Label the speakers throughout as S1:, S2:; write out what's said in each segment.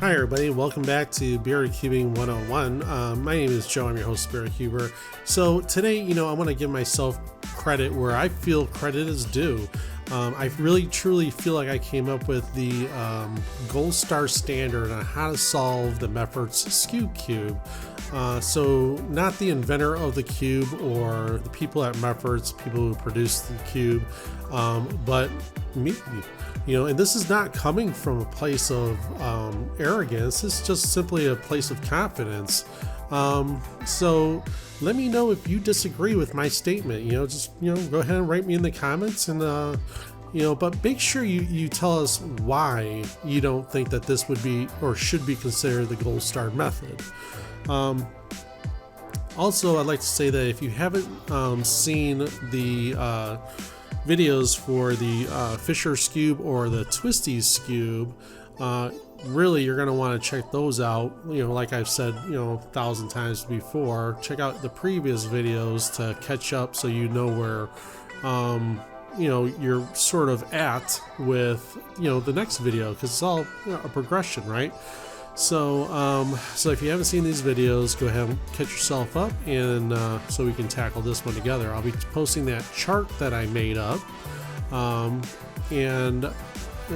S1: Hi everybody, welcome back to Barry Cubing 101. My name is Joe, I'm your host, Barry Cuber. So today, I want to give myself credit where I feel credit is due. I really truly feel like I came up with the gold star standard on how to solve the Mefferts Skewb cube. So not the inventor of the cube or the people at Mefferts, people who produced the cube, but me. And this is not coming from a place of arrogance. It's just simply a place of confidence. So let me know if you disagree with my statement. Just go ahead and write me in the comments, and but make sure you tell us why you don't think that this would be or should be considered the gold star method. Also, I'd like to say that if you haven't seen the videos for the Fisher Skewb or the Twisty Skewb, really you're going to want to check those out. Like I've said 1,000 times before, check out the previous videos to catch up so you know where you're sort of at with the next video, because it's all a progression, right? So if you haven't seen these videos, go ahead and catch yourself up, and so we can tackle this one together. I'll be posting that chart that I made up, and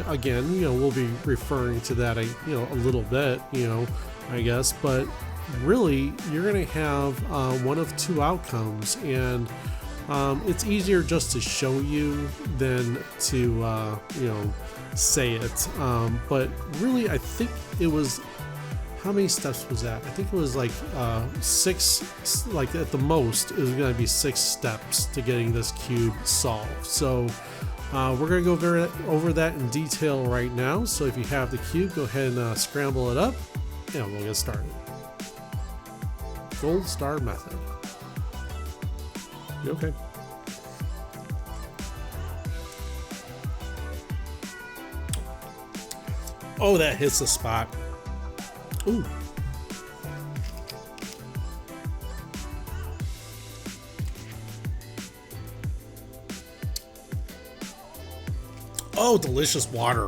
S1: again, we'll be referring to that a little bit, I guess. But really, you're going to have one of two outcomes, and it's easier just to show you than to say it. But really, I think it was, how many steps was that? I think it was like 6, like at the most it was going to be 6 steps to getting this cube solved. So we're going to go over that in detail right now. So if you have the cube, go ahead and scramble it up, and we'll get started. Gold star method. You okay? Oh, that hits the spot. Ooh. Oh, delicious water.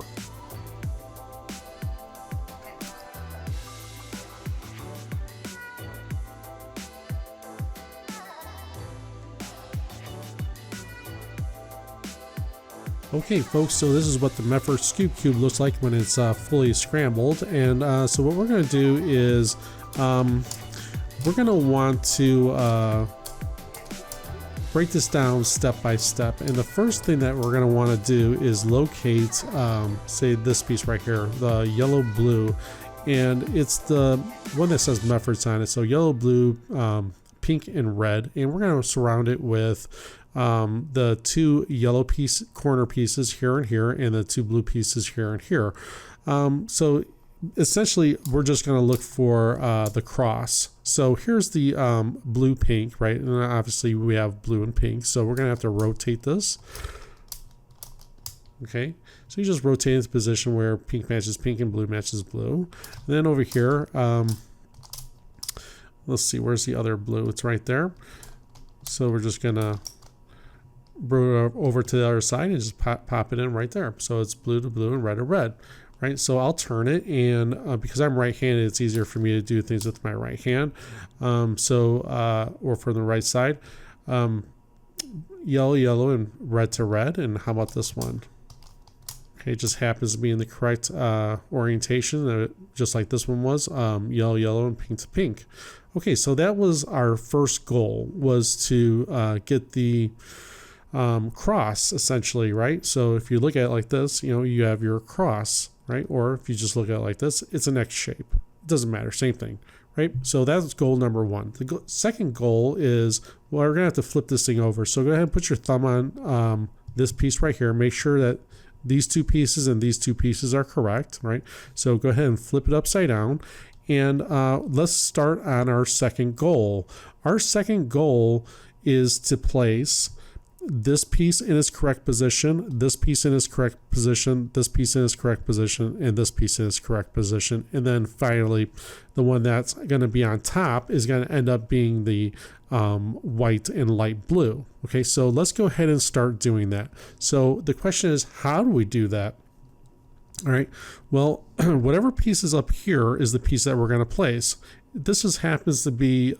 S1: Okay, folks, so this is what the Mefferts Skewb cube looks like when it's fully scrambled. And so what we're going to do is we're going to want to break this down step by step. And the first thing that we're going to want to do is locate, say, this piece right here, the yellow blue. And it's the one that says Mefferts on it. So yellow, blue, pink, and red. And we're going to surround it with the 2 yellow corner pieces here and here, and the 2 blue pieces here and here. So essentially, we're just going to look for the cross. So here's the blue pink, right? And obviously we have blue and pink, so we're going to have to rotate this. Okay, so you just rotate into position where pink matches pink and blue matches blue. And then over here, let's see, where's the other blue? It's right there. So we're just going to bring it over to the other side and just pop it in right there. So it's blue to blue and red to red, right? So I'll turn it, and because I'm right-handed, it's easier for me to do things with my right hand. Or from the right side, yellow, yellow, and red to red. And how about this one? Okay, it just happens to be in the correct orientation, just like this one was, yellow, yellow, and pink to pink. Okay, so that was our first goal, was to get the cross, essentially, right? So if you look at it like this, you have your cross, right? Or if you just look at it like this, it's an X shape. It doesn't matter, same thing, right? So that's goal number 1. The second goal is, well, we're gonna have to flip this thing over. So go ahead and put your thumb on this piece right here. Make sure that these 2 pieces and these 2 pieces are correct, right? So go ahead and flip it upside down, and let's start on our second goal. Our second goal is to place this piece in its correct position, this piece in its correct position, this piece in its correct position, and this piece in its correct position. And then finally, the one that's going to be on top is going to end up being the white and light blue. Okay, so let's go ahead and start doing that. So the question is, how do we do that? All right. Well, whatever piece is up here is the piece that we're going to place. This just happens to be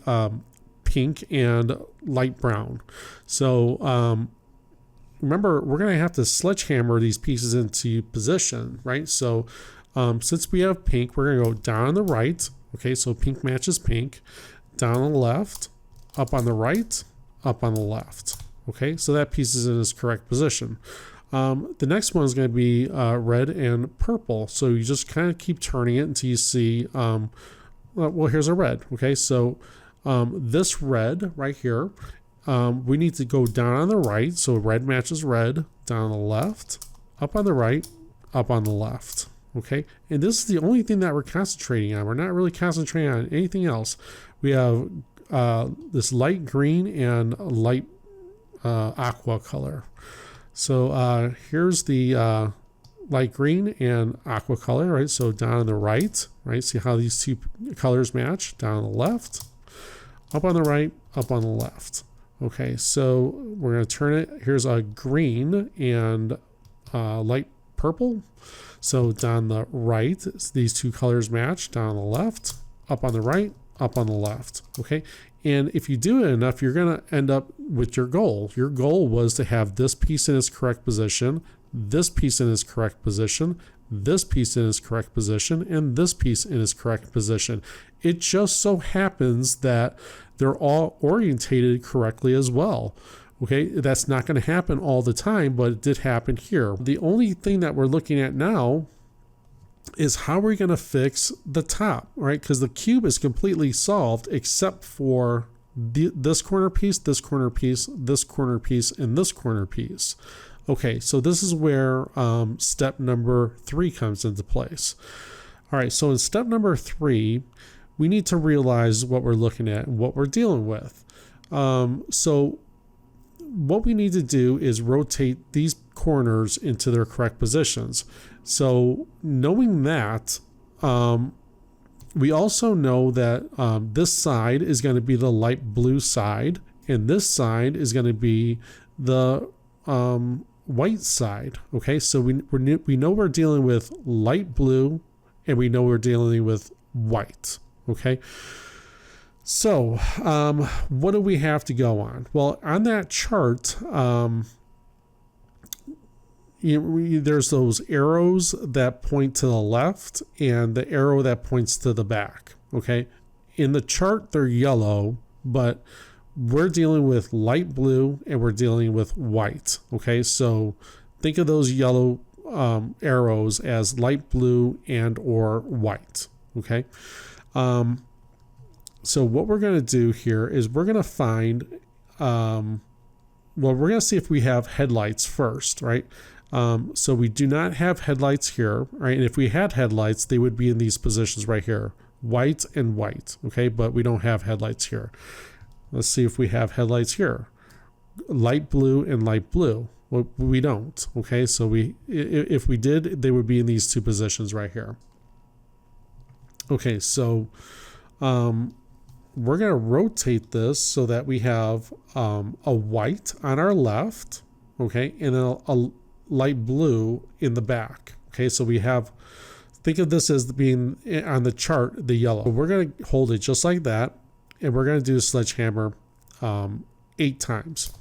S1: pink and light brown. So remember, we're going to have to sledgehammer these pieces into position, right? So since we have pink, we're going to go down on the right. Okay, so pink matches pink. Down on the left, up on the right, up on the left. Okay, so that piece is in its correct position. The next one is going to be red and purple. So you just kind of keep turning it until you see, well, here's a red. Okay, so this red right here, we need to go down on the right. So red matches red, down on the left, up on the right, up on the left. Okay, and this is the only thing that we're concentrating on. We're not really concentrating on anything else. We have this light green and light aqua color. So here's the light green and aqua color, right? So down on the right, right? See how these two colors match? Down on the left, up on the right, up on the left. Okay, so we're going to turn it. Here's a green and light purple. So down the right, these two colors match. Down on the left, up on the right, up on the left. Okay, and if you do it enough, you're going to end up with your goal. Your goal was to have this piece in its correct position, this piece in its correct position, this piece in its correct position, and this piece in its correct position. It just so happens that they're all orientated correctly as well. Okay, that's not going to happen all the time, but it did happen here. The only thing that we're looking at now is how we're going to fix the top, right? Because the cube is completely solved except for this corner piece, this corner piece, this corner piece, and this corner piece. Okay, so this is where step number 3 comes into place. All right, so in step number 3, we need to realize what we're looking at and what we're dealing with. So what we need to do is rotate these corners into their correct positions. So knowing that, we also know that this side is going to be the light blue side, and this side is going to be the white side. Okay, so we know we're dealing with light blue, and we know we're dealing with white. Okay. So, what do we have to go on? Well, on that chart, there's those arrows that point to the left and the arrow that points to the back. Okay. In the chart, they're yellow, but we're dealing with light blue and we're dealing with white. Okay. So think of those yellow arrows as light blue and or white. Okay. So what we're going to do here is we're going to find, we're going to see if we have headlights first, right? So we do not have headlights here, right? And if we had headlights, they would be in these positions right here, white and white, okay? But we don't have headlights here. Let's see if we have headlights here, light blue and light blue. Well, we don't, okay? So if we did, they would be in these two positions right here. Okay, so we're going to rotate this so that we have a white on our left, okay, and a light blue in the back. Okay, so we have, think of this as being on the chart, the yellow. We're going to hold it just like that, and we're going to do a sledgehammer 8 times.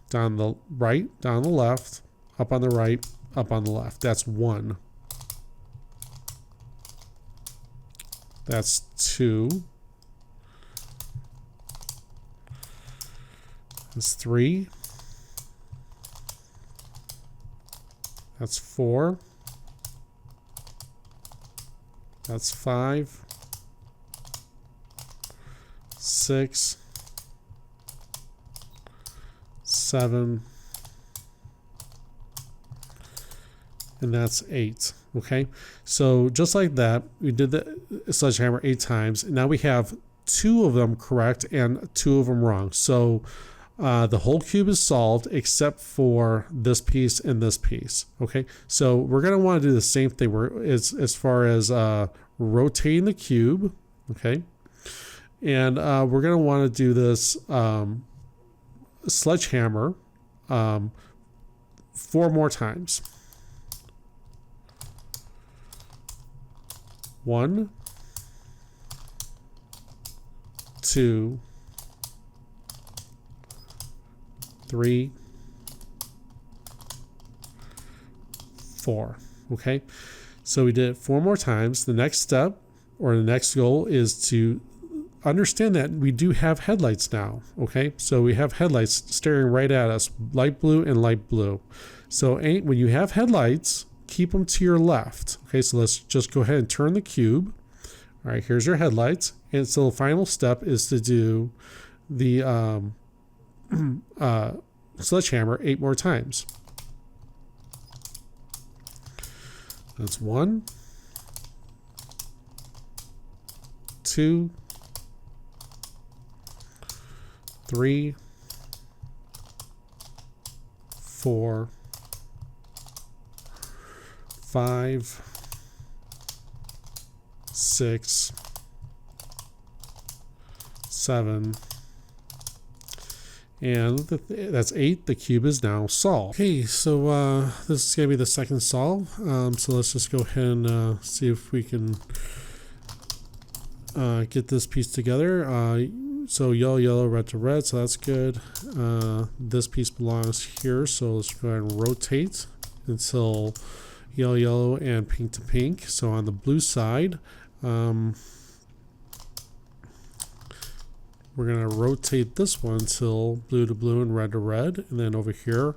S1: Down the right, down the left, up on the right, up on the left. That's 1. That's 2. That's 3. That's 4. That's 5. 6. 7. And that's 8. Okay, so just like that, we did the sledgehammer 8 times. And now we have 2 of them correct and 2 of them wrong. So the whole cube is solved except for this piece and this piece. Okay, so we're going to want to do the same thing as far as rotating the cube. Okay, and we're going to want to do this sledgehammer 4 more times. 1, 2, 3, 4. Okay, so we did it 4 more times. The next step, or the next goal, is to understand that we do have headlights now. Okay, so we have headlights staring right at us, light blue and light blue. So when you have headlights, keep them to your left. Okay, so let's just go ahead and turn the cube. All right, here's your headlights. And so the final step is to do the sledgehammer 8 more times. That's 1, 2, 3, 4, 5, 6, 7, and that's 8. The cube is now solved. Okay, so this is going to be the second solve. So let's just go ahead and see if we can get this piece together. So yellow, yellow, red to red, so that's good. This piece belongs here, so let's go ahead and rotate until yellow, yellow, and pink to pink. So on the blue side, we're going to rotate this one till blue to blue and red to red, and then over here,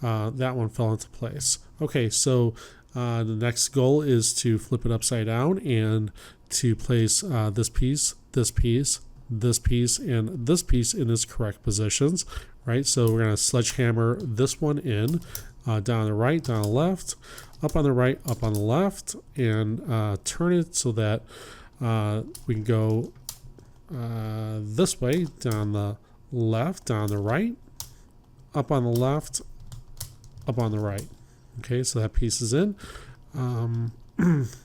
S1: that one fell into place. Okay, so the next goal is to flip it upside down and to place this piece, this piece, this piece, and this piece in its correct positions, right? So we're going to sledgehammer this one in, down on the right, down on the left, up on the right, up on the left, and turn it so that we can go this way, down the left, down the right, up on the left, up on the right. Okay, so that piece is in.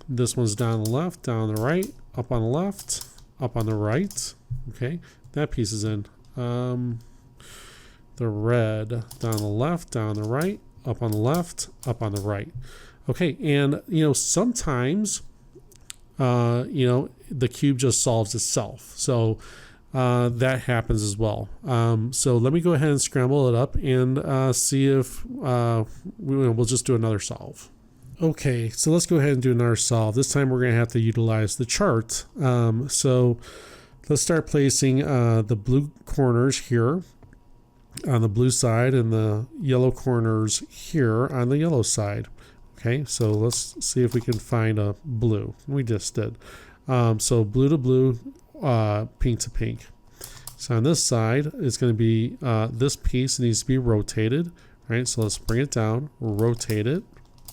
S1: This one's down the left, down the right, up on the left, up on the right. Okay, that piece is in. The red, down the left, down the right, up on the left, up on the right. Okay, and sometimes the cube just solves itself. So that happens as well. So let me go ahead and scramble it up and see if we'll just do another solve. Okay, so let's go ahead and do another solve. This time we're going to have to utilize the chart. So let's start placing the blue corners here on the blue side and the yellow corners here on the yellow side. Okay, so let's see if we can find a blue. We just did. So blue to blue, pink to pink. So on this side, it's going to be this piece needs to be rotated. Right, so let's bring it down, rotate it,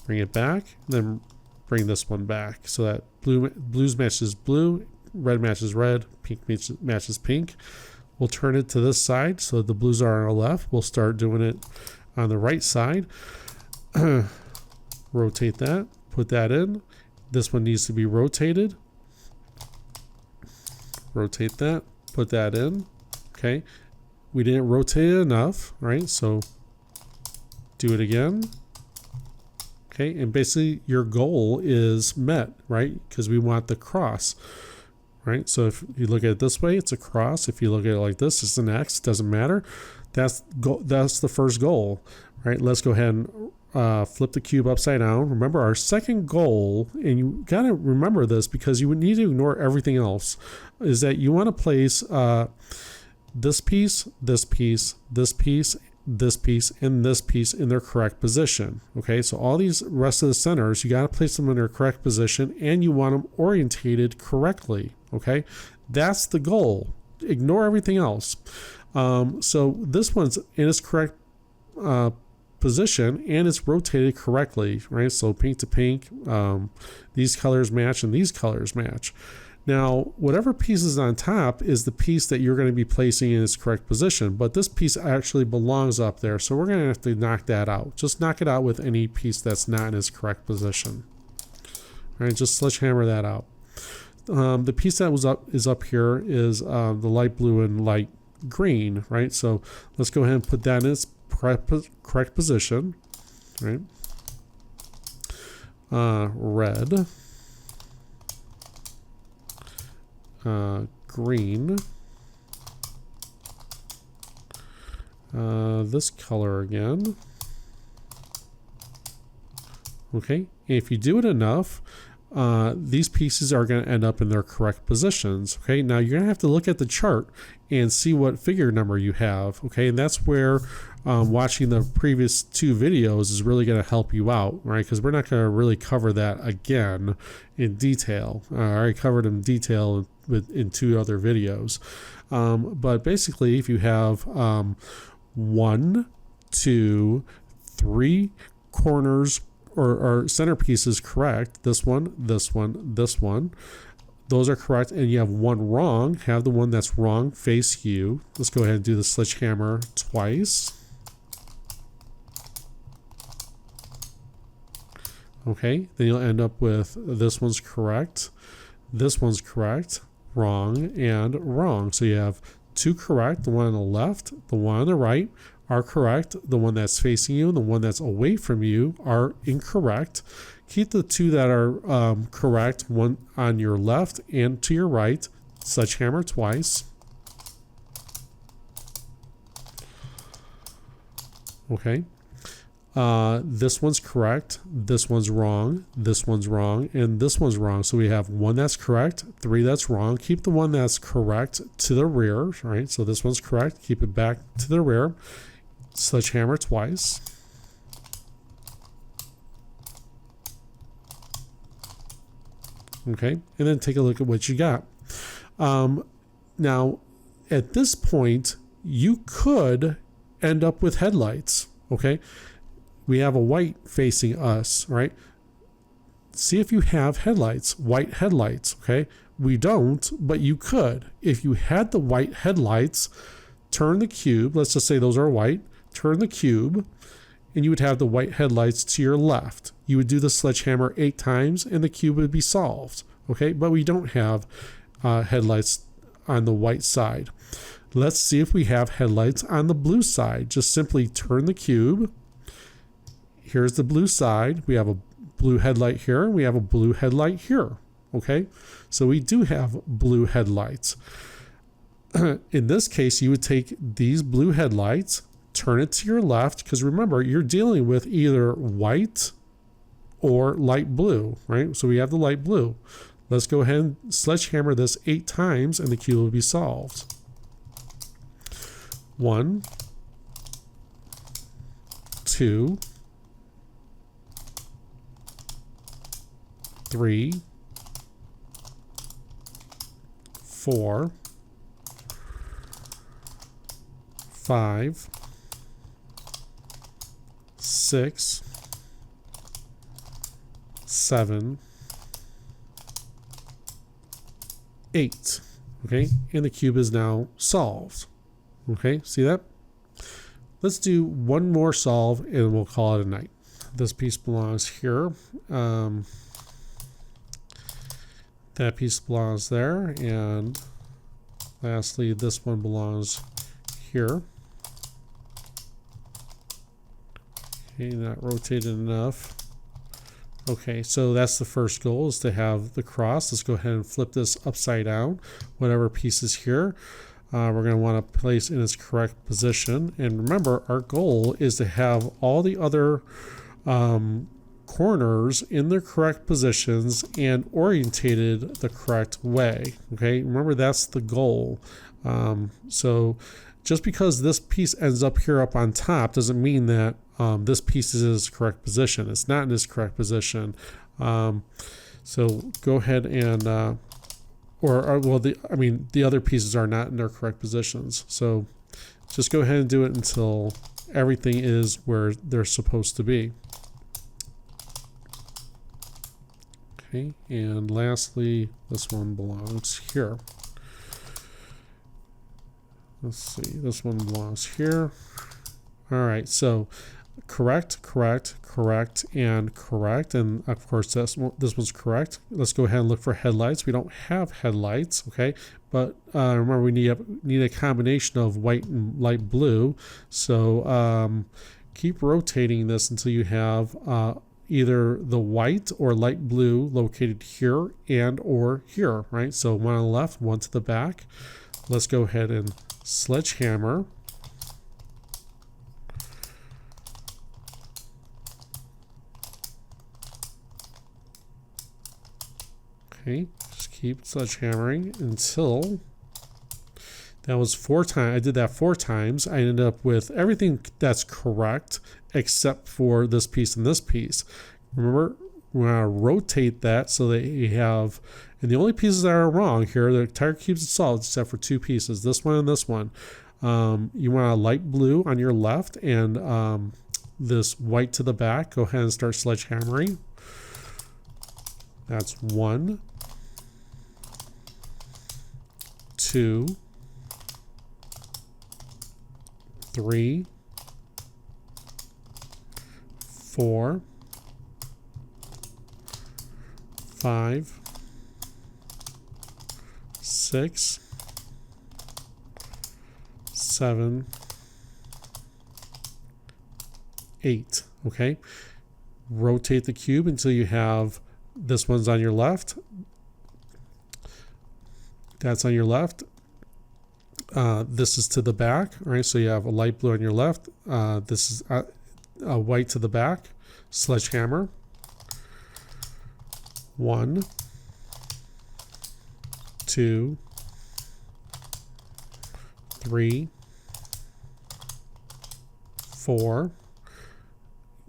S1: bring it back, then bring this one back so that blues matches blue, red matches red, pink matches pink. We'll turn it to this side so the blues are on our left. We'll start doing it on the right side. Rotate that, put that in. This one needs to be rotated. Rotate that, put that in. Okay, we didn't rotate it enough, right? So do it again. Okay, and basically your goal is met, right? Because we want the cross, right? So if you look at it this way, it's a cross. If you look at it like this, it's an X. Doesn't matter. That's the first goal, right? Let's go ahead and flip the cube upside down. Remember our second goal, and you got to remember this because you would need to ignore everything else, is that you want to place this piece, this piece, this piece, this piece, and this piece in their correct position. Okay, so all these rest of the centers, you got to place them in their correct position, and you want them orientated correctly. Okay, that's the goal. Ignore everything else. So this one's in its correct position, and it's rotated correctly, right? So pink to pink, these colors match, and these colors match. Now, whatever piece is on top is the piece that you're going to be placing in its correct position, but this piece actually belongs up there, so we're going to have to knock that out. Just knock it out with any piece that's not in its correct position. All right, just sledgehammer that out. The piece that is up here is the light blue and light green, right? So let's go ahead and put that in its correct position, right? Red. green. This color again. Okay, if you do it enough, these pieces are going to end up in their correct positions. Okay, now you're going to have to look at the chart and see what figure number you have. Okay, and that's where watching the previous two videos is really going to help you out, right? Because we're not going to really cover that again in detail. I already covered in detail in two other videos. But basically, if you have 1, 2, 3 corners or centerpieces correct, this one, this one, this one, those are correct, and you have one wrong, have the one that's wrong face you. Let's go ahead and do the sledgehammer twice. Okay, then you'll end up with this one's correct, this one's correct, wrong, and wrong. So you have 2 correct, the one on the left, the one on the right are correct, the one that's facing you and the one that's away from you are incorrect. Keep the 2 that are correct, one on your left and to your right. Sledgehammer twice. Okay. This one's correct, this one's wrong, this one's wrong, and this one's wrong. So we have 1 that's correct, 3 that's wrong. Keep the one that's correct to the rear, right? So this one's correct, keep it back to the rear. Sledgehammer twice. Okay, and then take a look at what you got. Now, at this point, you could end up with headlights, okay? We have a white facing us, right? See if you have headlights, white headlights, okay? We don't, but you could. If you had the white headlights, turn the cube, let's just say those are white, turn the cube, and you would have the white headlights to your left. You would do the sledgehammer 8 times, and the cube would be solved, okay? But we don't have headlights on the white side. Let's see if we have headlights on the blue side. Just simply turn the cube. Here's the blue side. We have a blue headlight here, and we have a blue headlight here, okay? So we do have blue headlights. In this case, you would take these blue headlights, turn it to your left, because remember, you're dealing with either white or light blue, right? So we have the light blue. Let's go ahead and sledgehammer this 8 times, and the cube will be solved. 1, 2, 3, 4, 5, 6, 7, 8. Okay, and the cube is now solved. Okay, see that? Let's do one more solve and we'll call it a night. This piece belongs here. That piece belongs there, and lastly, this one belongs here. Okay, not rotated enough. Okay, so that's the first goal, is to have the cross. Let's go ahead and flip this upside down. Whatever piece is here, we're going to want to place in its correct position. And remember, our goal is to have all the other corners in their correct positions and orientated the correct way. Okay, remember, that's the goal. So just because this piece ends up here up on top doesn't mean that this piece is in its correct position. It's not in its correct position. So go ahead and the other pieces are not in their correct positions. So just go ahead and do it until everything is where they're supposed to be. Okay, and lastly, this one belongs here. Let's see, this one belongs here. All right, so correct, correct, correct, and correct. And of course, this one's correct. Let's go ahead and look for headlights. We don't have headlights, okay? But remember, we need a combination of white and light blue. So keep rotating this until you have either the white or light blue located here and or here, right? So one on the left, one to the back. Let's go ahead and sledgehammer. Okay, just keep sledgehammering until that was 4 times. I did that 4 times. I ended up with everything that's correct except for this piece and this piece. Remember, we're going to rotate that so that you have, and the only pieces that are wrong here, the entire cube's solved except for 2 pieces, this one and this one. You want a light blue on your left and this white to the back. Go ahead and start sledgehammering. That's 1, 2, 3, 4, 5, 6, 7, 8. Okay, rotate the cube until you have this one's on your left, that's on your left, this is to the back. All right, so you have a light blue on your left, this is a white to the back. Sledgehammer. 1, 2, 3, 4.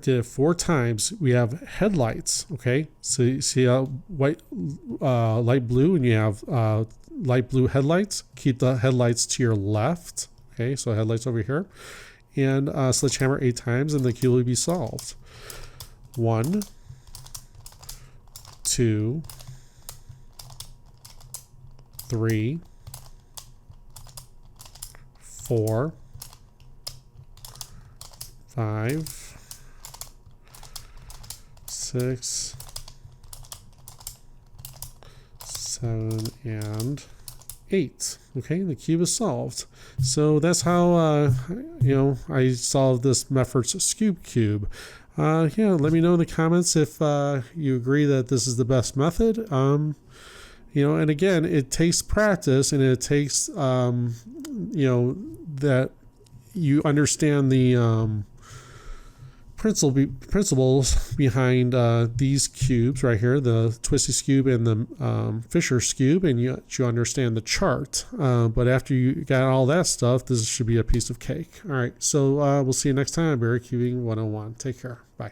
S1: Did it 4 times. We have headlights. Okay, so you see white, light blue, and you have light blue headlights. Keep the headlights to your left. Okay, so headlights over here, and sledgehammer 8 times, and the cube will be solved. 1, 2, 3, 4, 5, 6, 7, and 8. Okay, the cube is solved. So that's how I solved this Mefferts Skewb cube. Yeah, let me know in the comments if you agree that this is the best method. And again, it takes practice, and it takes that you understand the principles behind these cubes right here, the Twisty Skewb and the Fisher Skewb, and you understand the chart. But after you got all that stuff, this should be a piece of cake. All right, so we'll see you next time. Barry Cubing 101. Take care. Bye.